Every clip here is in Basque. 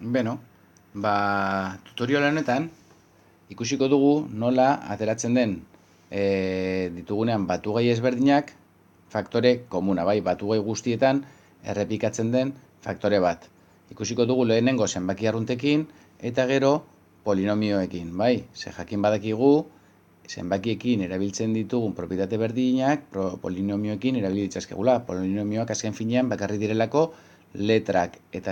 Beno, tutorial honetan ikusiko dugu nola ateratzen den ditugunean batugai ezberdinak faktore komuna, bai, batugai guztietan errepikatzen den faktore bat. Ikusiko dugu lehenengo zenbaki arruntekin eta gero polinomioekin, bai, ze jakin badakigu zenbakiekin erabiltzen ditugun propietate berdinak polinomioekin erabili ditzazkegula. Polinomioak azken finean bakarrik direlako letrak eta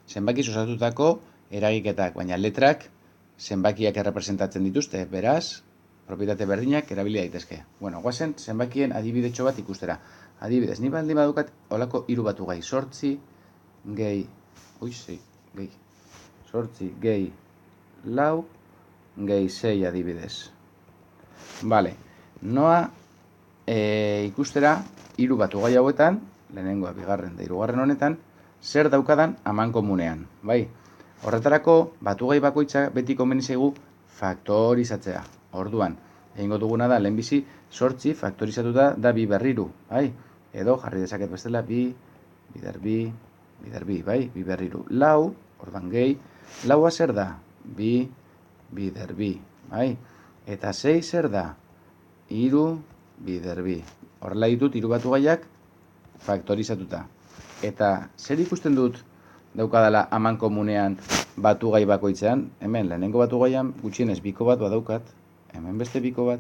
zenbakiz osatutako eragiketak, baina letrak zenbakiak errepresentatzen dituzte, beraz, propietate berdinak erabili daitezke. Bueno, guazen zenbakien adibidetxo bat ikustera. Adibidez, ni baldin badukat holako hiru batugai, 8 gehi, sortzi gehi lau gehi 6 adibidez. Vale, noa ikustera hiru batugai hauetan, lehenengoa, bigarren da hirugarren honetan, zer daukadan amankomunean, bai? Horretarako, batugai bakoitza beti komeni zaigu faktorizatzea. Orduan, egingo duguna da, lehenbizi, 8 faktorizatuta da 2 berriru, bai? Edo, jarri dezaket bestela, 2 bider bi, bai? 2 berriru. Lau, orduan gehi, laua zer da? 2 bider bi, bai? Eta 6 zer da? 3 bider bi. Horrela ditut, hiru batugaiak faktorizatuta. Eta zer ikusten dut daukadala amankomunean batugai bakoitzean? Hemen lehenengo batugaian gutxienez biko bat badaukat, hemen beste biko bat,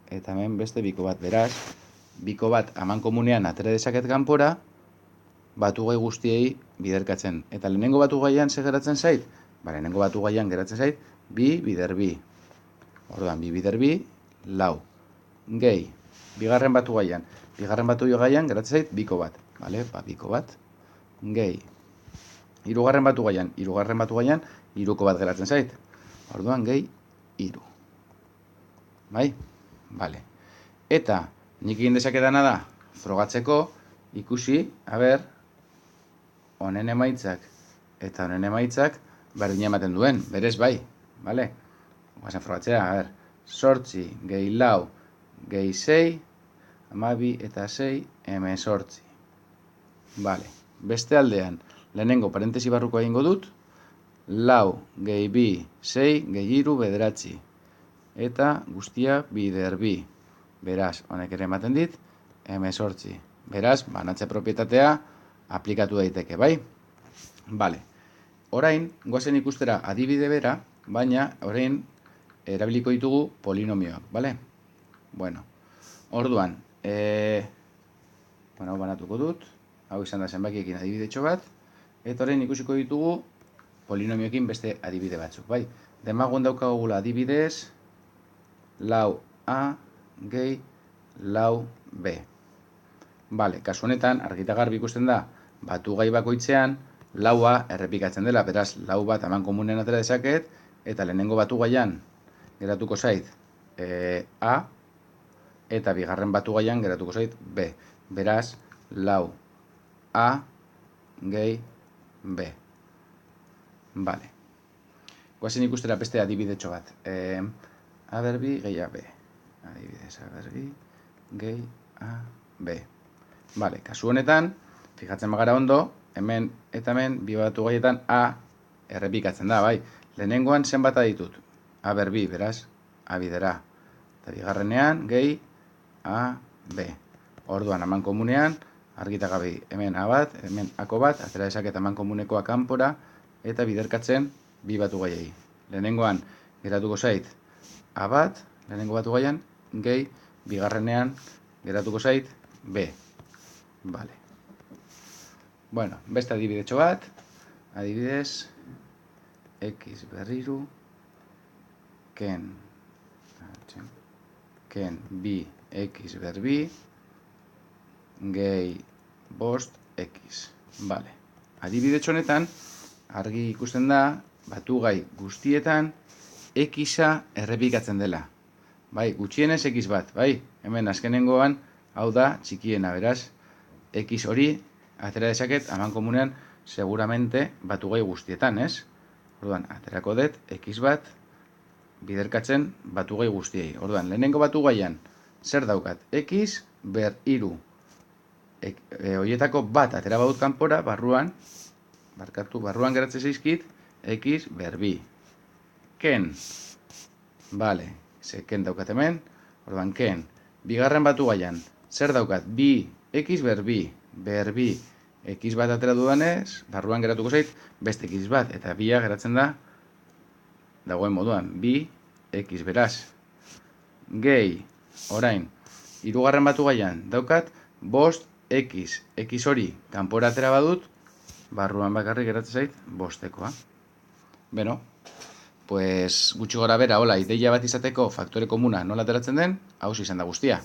eta hemen beste biko bat. Beraz, biko bat amankomunean atera dezaket kanpora, batugai guztiei biderkatzen. Eta lehenengo batugaian zer geratzen zait? Lehenengo batugaian geratzen zait 2 bider bi. Orduan, 2 bider bi, lau. Gehi, bigarren batugaian geratzen zait biko bat. Biko bat, gehi. Hirugarren batugaian hiruko bat geratzen zait. Orduan, gehi, hiru. Bai? Bale. Eta, nik egin dezakedana da, frogatzeko, ikusi, honen emaitzak eta honen emaitzak berdin ematen duen, berez bai. Bale? Guazen frogatzea, 8 gehi lau gehi 6, 12 eta 6, 18. Bale, beste aldean, lehenengo parentesi barruko egingo dut, lau gehi bi, 6 gehi iru, bederatzi. Eta guztia bider bi. Beraz, honek ere ematen dit, 18. Beraz, banatze propietatea aplikatu daiteke, bai? Bale, orain, goazen ikustera adibide bera, baina orain erabiliko ditugu polinomioak, bale? Bueno, orduan, banatuko dut, hau izan da zenbakiekin adibidetxo bat, eta orain ikusiko ditugu polinomioekin beste adibide batzuk, bai? Demagun daukagula adibidez, lau a gehi lau b. Bale, kasu honetan, argita garbi ikusten da, batugai bakoitzean, laua errepikatzen dela, beraz, lau bat amankomunean atera dezaket, eta lehenengo batugaian geratuko zait a, eta bigarren batugaian geratuko zait b. Beraz, lau a gehi b. Bale. Goazen ikustera beste adibidetxo bat. A ber bi gehi a b. Adibidez, a ber bi gehi a b. Bale, kasu honetan, fijatzen bagara ondo, hemen eta hemen bi batugaietan a errepikatzen da, bai. Lehenengoan zenbat aditut? A ber bi, beraz, a bidera. Eta bigarrenean, gehi a b. Orduan, amankomunean, argita gabe hemen a bat, hemen ako bat, atera dezaket amankomunekoa kanpora, eta biderkatzen bi batugaiei. Lehenengoan, geratuko zait a bat, lehenengo batugaian, gehi, bigarrenean, geratuko zait b. Bale. Bueno, beste adibidetxo bat, adibidez, x berriru, ken bi x ber bi, gehi bost x. Bale. Adibidetxo honetan, argi ikusten da, batugai guztietan, x-a errepikatzen dela. Bai, gutxienez x bat, bai, hemen azkenengoan, hau da, txikiena, beraz, x hori, atera dezaket, amankomunean, seguramente, batugai guztietan, ez? Orduan, aterako dut, x bat, biderkatzen batugai guztiei. Orduan, lehenengo batugaian, zer daukat? X ber iru. Hoietako bat atera badut kanpora, barruan, barkatu, barruan geratzen zaizkit, x ber bi. Ken, bale, ze ken daukat hemen, orduan ken, bigarren batu gaian, zer daukat, bi, x ber bi, x bat atera dudanez, barruan geratuko zait, beste x bat, eta bia geratzen da, dagoen moduan, bi, x beraz. Gehi, orain, hirugarren batu gaian, daukat, bost, x hori kanpora atera badut, barruan bakarrik geratzen zait, bostekoa. Beno, pues gutxi gora bera, hola, ideia bat izateko faktore komuna nola ateratzen den, hau izan da guztia.